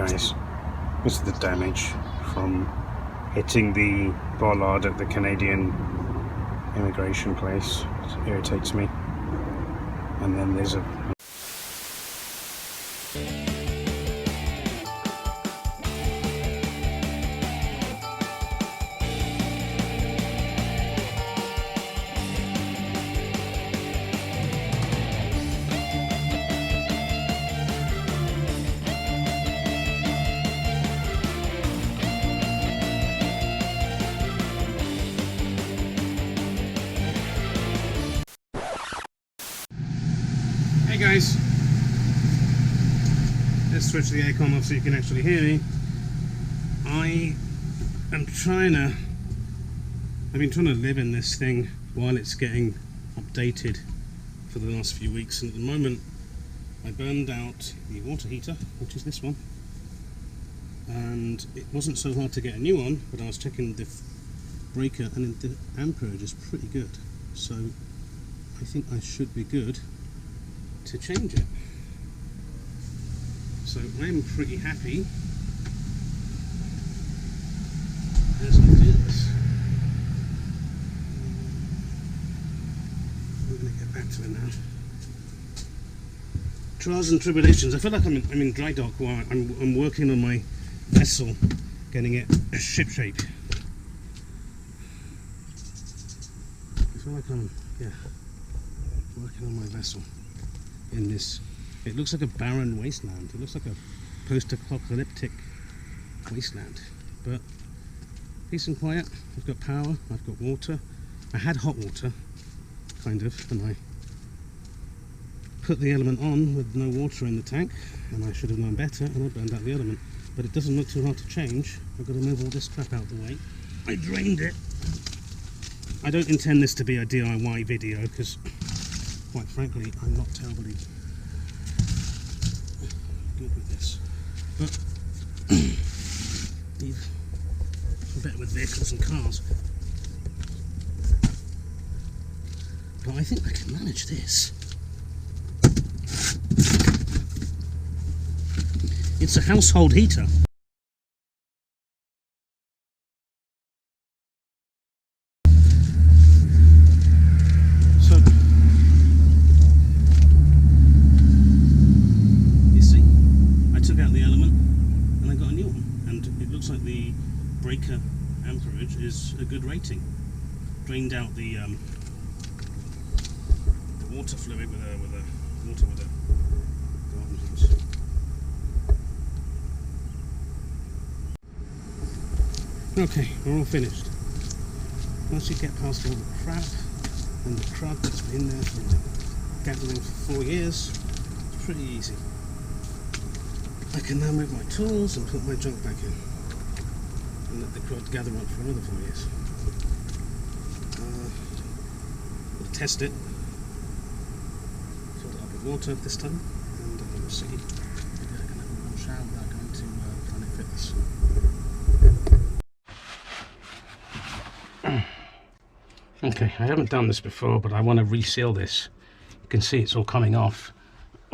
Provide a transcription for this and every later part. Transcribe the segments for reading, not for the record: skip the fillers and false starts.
guys, this is the damage from hitting the bollard at the Canadian immigration place. It irritates me. And then there's a Hey guys, let's switch the aircon off so you can actually hear me. I've been trying to live in this thing while it's getting updated for the last few weeks, and at the moment I burned out the water heater, which is this one, and it wasn't so hard to get a new one, but I was checking the breaker and the amperage is pretty good, so I think I should be good to change it. So I'm pretty happy as I do this. I'm going to get back to it now. Trials and tribulations. I feel like I'm in dry dock while I'm working on my vessel, getting it ship shape. I feel like I'm working on my vessel in this. It looks like a barren wasteland. It looks like a post-apocalyptic wasteland, but peace and quiet. I've got power, I've got water. I had hot water, kind of, and I put the element on with no water in the tank, and I should have known better, and I burned out the element. But it doesn't look too hard to change. I've got to move all this crap out of the way. I drained it. I don't intend this to be a DIY video, because quite frankly, I'm not terribly good with this. But better with vehicles and cars. But I think I can manage this. It's a household heater. Breaker amperage is a good rating. Drained out the water fluid with a garden hose. Okay, we're all finished. Once you get past all the crap and the crud that's been there from the gathering for 4 years, it's pretty easy. I can now move my tools and put my junk back in. And let the crud gather up for another 4 years. We'll test it. Fill it up with water this time, and we'll see. Maybe I can have a warm shower without going to Planet Fitness. Okay, I haven't done this before, but I want to reseal this. You can see it's all coming off.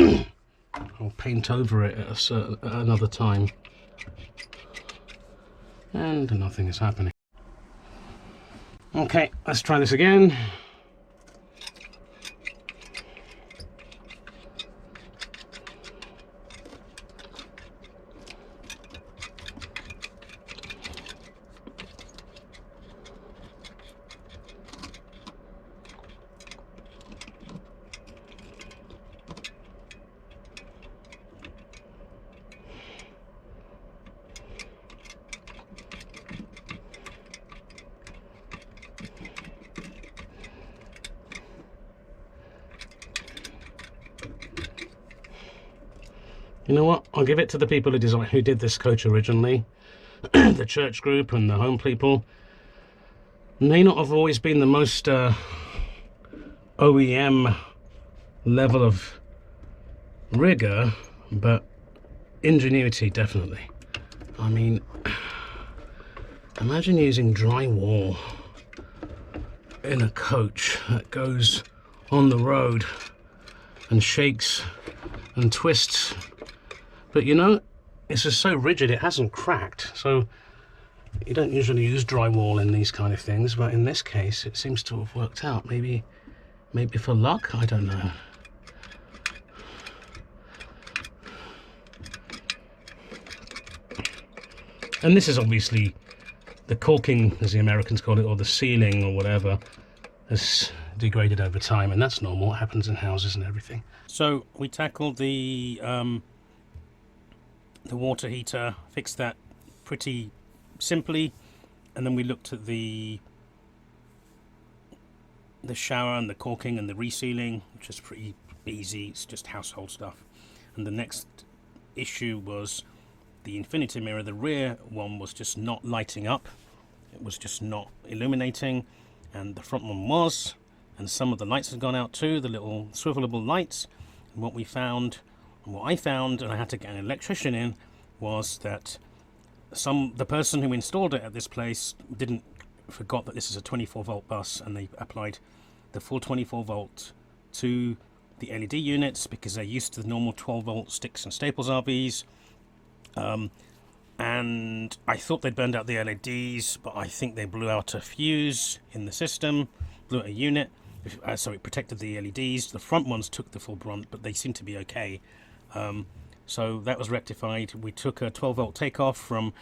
I'll paint over it at another time. And nothing is happening. Okay, let's try this again. You know what? I'll give it to the people who did this coach originally, the church group and the home people. May not have always been the most OEM level of rigor, but ingenuity definitely. I mean, imagine using drywall in a coach that goes on the road and shakes and twists. But you know, it's just so rigid it hasn't cracked. So you don't usually use drywall in these kind of things, but in this case it seems to have worked out. Maybe for luck, I don't know. And this is obviously the caulking, as the Americans call it, or the sealing or whatever, has degraded over time, and that's normal. It happens in houses and everything. So we tackled the water heater, fixed that pretty simply, and then we looked at the shower and the caulking and the resealing, which is pretty easy. It's just household stuff. And the next issue was the infinity mirror. The rear one was just not lighting up. It was just not illuminating, and the front one was, and some of the lights had gone out too, the little swivelable lights. And what I found, and I had to get an electrician in, was that the person who installed it at this place forgot that this is a 24 volt bus, and they applied the full 24 volt to the LED units because they're used to the normal 12 volt sticks and staples RVs. And I thought they'd burned out the LEDs, but I think they blew out a fuse in the system, blew out a unit, so it protected the LEDs. The front ones took the full brunt, but they seem to be okay. So that was rectified. We took a 12 volt takeoff from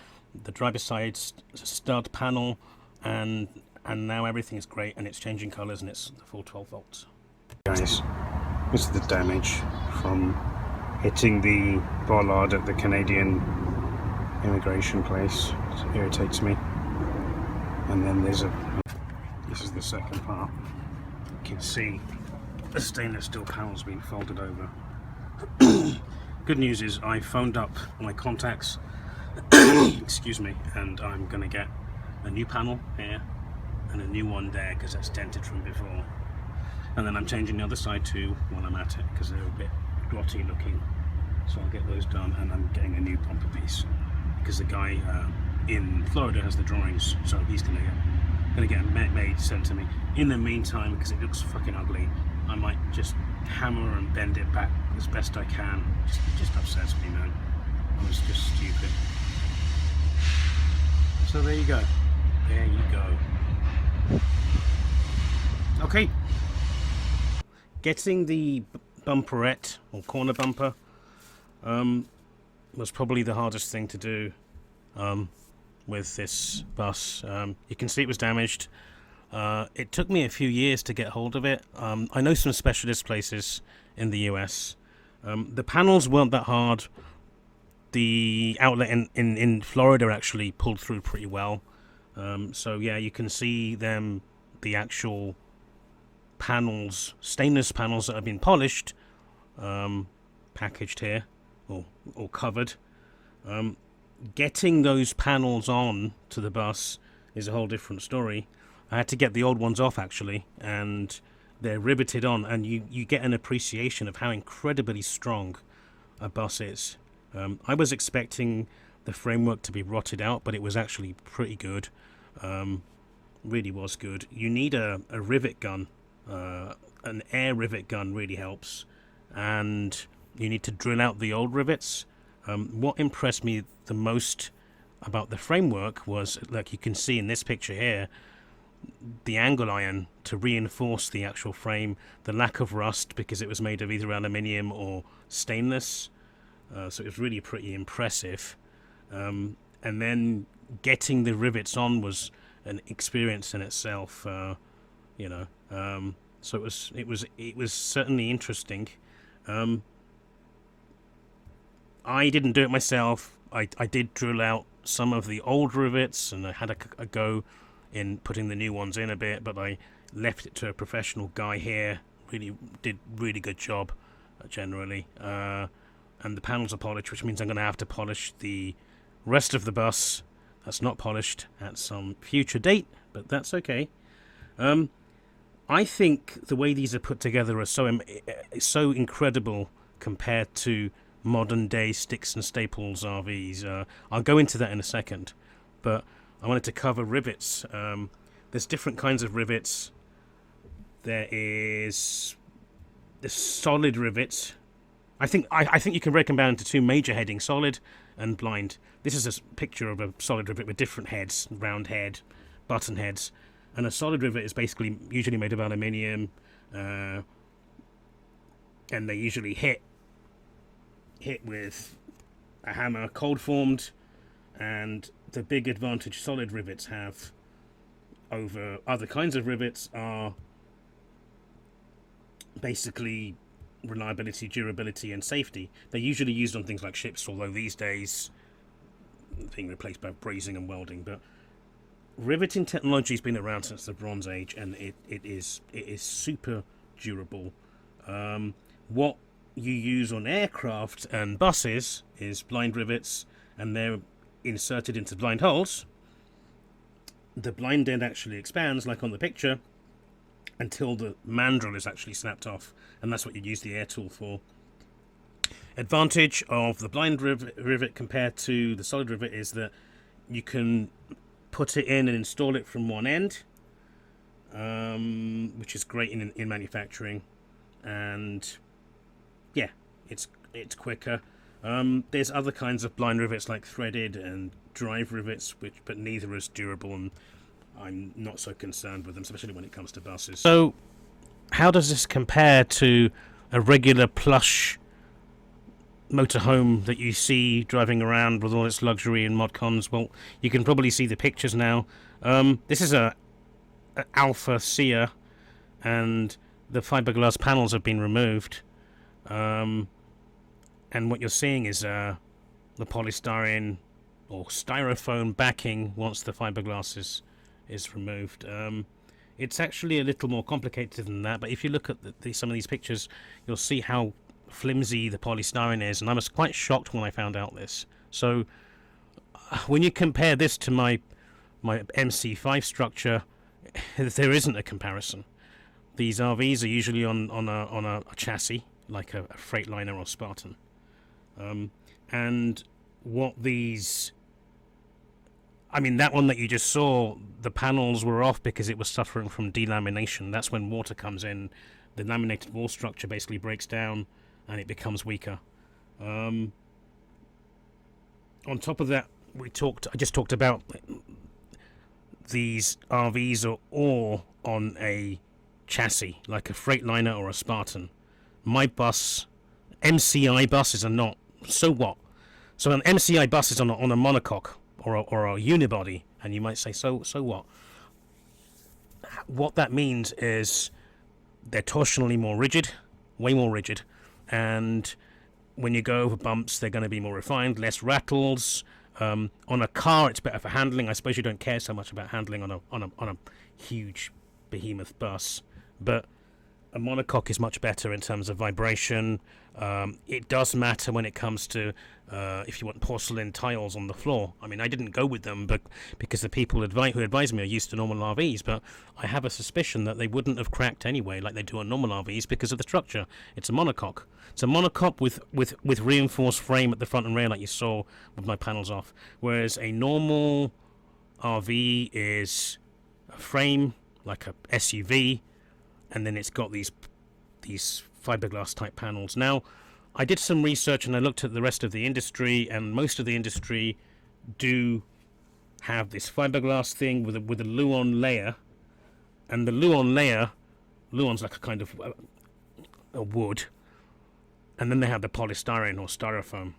the driver's side stud panel, and now everything is great, and it's changing colors, and it's the full 12 volts. Guys, this is the damage from hitting the bollard at the Canadian immigration place. It irritates me. And then this is the second part. You can see the stainless steel panels being folded over. Good news is I phoned up my contacts, excuse me, and I'm gonna get a new panel here and a new one there because that's dented from before. And then I'm changing the other side too while I'm at it because they're a bit grotty looking. So I'll get those done, and I'm getting a new bumper piece because the guy in Florida has the drawings, so he's gonna get it made, sent to me. In the meantime, because it looks fucking ugly, I might just hammer and bend it back as best I can. It just upsets me, man. I was just stupid. So there you go. There you go. Okay. Getting the bumperette or corner bumper was probably the hardest thing to do with this bus. You can see it was damaged. It took me a few years to get hold of it. I know some specialist places in the US. The panels weren't that hard. The outlet in Florida actually pulled through pretty well. So yeah, you can see them, the actual panels, stainless panels that have been polished, packaged here or covered. Getting those panels on to the bus is a whole different story. I had to get the old ones off actually, and they're riveted on, and you get an appreciation of how incredibly strong a bus is. I was expecting the framework to be rotted out, but it was actually pretty good. Really was good. You need a rivet gun. An air rivet gun really helps, and you need to drill out the old rivets. What impressed me the most about the framework was, like you can see in this picture here, the angle iron to reinforce the actual frame, the lack of rust because it was made of either aluminium or stainless, so it was really pretty impressive. And then getting the rivets on was an experience in itself, you know. So it was certainly interesting. I didn't do it myself. I did drill out some of the old rivets, and I had a go in putting the new ones in a bit, but I left it to a professional guy here. Did really good job generally. And the panels are polished, which means I'm going to have to polish the rest of the bus that's not polished at some future date, but that's okay. I think the way these are put together are so incredible compared to modern day sticks and staples RVs. I'll go into that in a second, but I wanted to cover rivets. There's different kinds of rivets. There is the solid rivets. I think you can break them down into two major headings: solid and blind. This is a picture of a solid rivet with different heads, round head, button heads, and a solid rivet is basically usually made of aluminium, and they usually hit with a hammer, cold formed. And the big advantage solid rivets have over other kinds of rivets are basically reliability, durability, and safety. They're usually used on things like ships, although these days being replaced by brazing and welding. But riveting technology has been around since the Bronze Age, and it is super durable. What you use on aircraft and buses is blind rivets, and they're inserted into blind holes. The blind end actually expands, like on the picture, until the mandrel is actually snapped off, and that's what you use the air tool for. Advantage of the blind rivet compared to the solid rivet is that you can put it in and install it from one end, which is great in manufacturing, and yeah, it's quicker. There's other kinds of blind rivets like threaded and drive rivets, but neither as durable, and I'm not so concerned with them, especially when it comes to buses. So, how does this compare to a regular plush motorhome that you see driving around with all its luxury and mod cons? Well, you can probably see the pictures now. This is a Alpha Sia, and the fiberglass panels have been removed. And what you're seeing is the polystyrene or styrofoam backing once the fiberglass is removed. It's actually a little more complicated than that, but if you look at some of these pictures, you'll see how flimsy the polystyrene is, and I was quite shocked when I found out this. So when you compare this to my MC5 structure, there isn't a comparison. These RVs are usually on a chassis, like a Freightliner or Spartan. And what these... I mean, that one that you just saw, the panels were off because it was suffering from delamination. That's when water comes in, the laminated wall structure basically breaks down, and it becomes weaker. On top of that, I just talked about these RVs are all on a chassis, like a Freightliner or a Spartan. My bus, MCI buses are not. So what? So an MCI bus is on a monocoque or a unibody, and you might say, so what? What that means is they're torsionally more rigid, way more rigid, and when you go over bumps, they're going to be more refined, less rattles. On a car, it's better for handling. I suppose you don't care so much about handling on a huge behemoth bus, but a monocoque is much better in terms of vibration. It does matter when it comes to if you want porcelain tiles on the floor. I mean, I didn't go with them, but because the people who advised me are used to normal RVs, but I have a suspicion that they wouldn't have cracked anyway, like they do on normal RVs, because of the structure. It's a monocoque. It's a monocoque with reinforced frame at the front and rear, like you saw with my panels off. Whereas a normal RV is a frame, like a SUV, and then it's got these fiberglass type panels. Now, I did some research and I looked at the rest of the industry, and most of the industry do have this fiberglass thing with a Luon layer, and the Luon's like a kind of a wood, and then they have the polystyrene or styrofoam.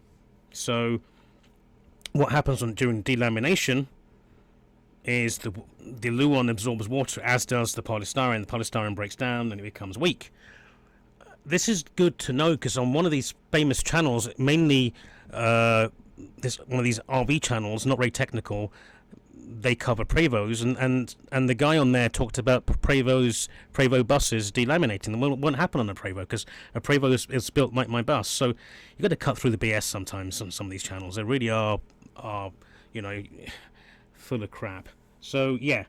So what happens during delamination is the Luon absorbs water, as does the polystyrene. The polystyrene breaks down and it becomes weak. This is good to know because on one of these famous channels, mainly one of these RV channels, not very technical, they cover Prevos, and the guy on there talked about Prevo buses delaminating. It won't happen on a Prevo because a Prevo is built like my bus. So you got to cut through the BS sometimes on some of these channels. They really are full of crap. So yeah,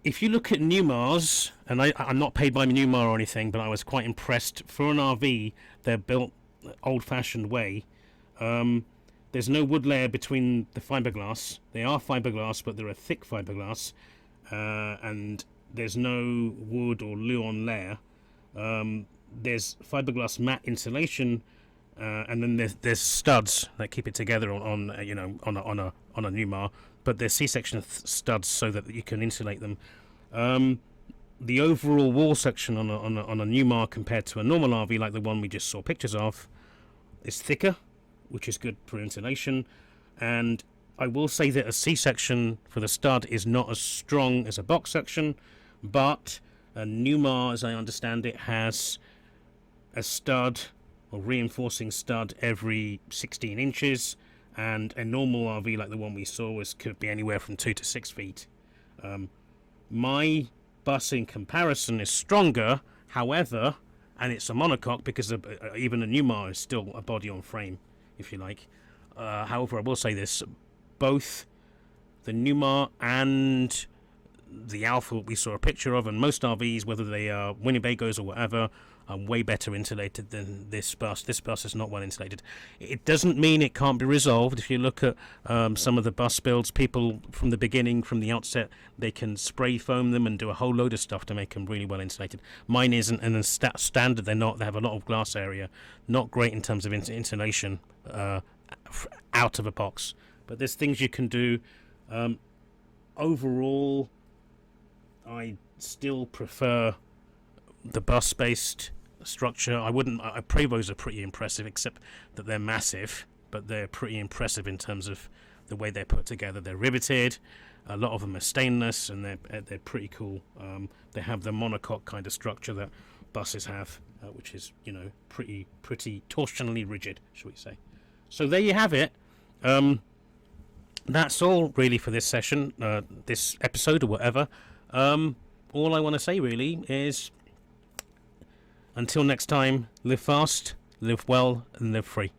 if you look at Newmars, and I'm not paid by Newmar or anything, but I was quite impressed. For an RV, they're built old-fashioned way. There's no wood layer between the fiberglass. They are fiberglass, but they're a thick fiberglass, and there's no wood or Luon layer. There's fiberglass matte insulation and then there's studs that keep it together on a Newmar, but there's C-section studs so that you can insulate them. The overall wall section on a Newmar compared to a normal RV like the one we just saw pictures of is thicker, which is good for insulation. And I will say that a C-section for the stud is not as strong as a box section, but a Newmar, as I understand it, has a stud or reinforcing stud every 16 inches, and a normal RV like the one we saw could be anywhere from 2 to 6 feet. My bus in comparison is stronger, however, and it's a monocoque because even a Newmar is still a body on frame, if you like. However, I will say this, both the Newmar and the Alpha we saw a picture of, and most RVs, whether they are Winnebagos or whatever, are way better insulated than this bus. This bus is not well insulated. It doesn't mean it can't be resolved. If you look at some of the bus builds, people from the beginning, from the outset, they can spray foam them and do a whole load of stuff to make them really well insulated. Mine isn't, and standard they're not. They have a lot of glass area, not great in terms of insulation out of a box. But there's things you can do. Overall, I still prefer the bus-based structure. Prevos are pretty impressive, except that they're massive, but they're pretty impressive in terms of the way they're put together. They're riveted. A lot of them are stainless, and they're pretty cool. They have the monocoque kind of structure that buses have, which is pretty torsionally rigid, shall we say? So there you have it. That's all really for this session, this episode or whatever. All I want to say really is, until next time, live fast, live well, and live free.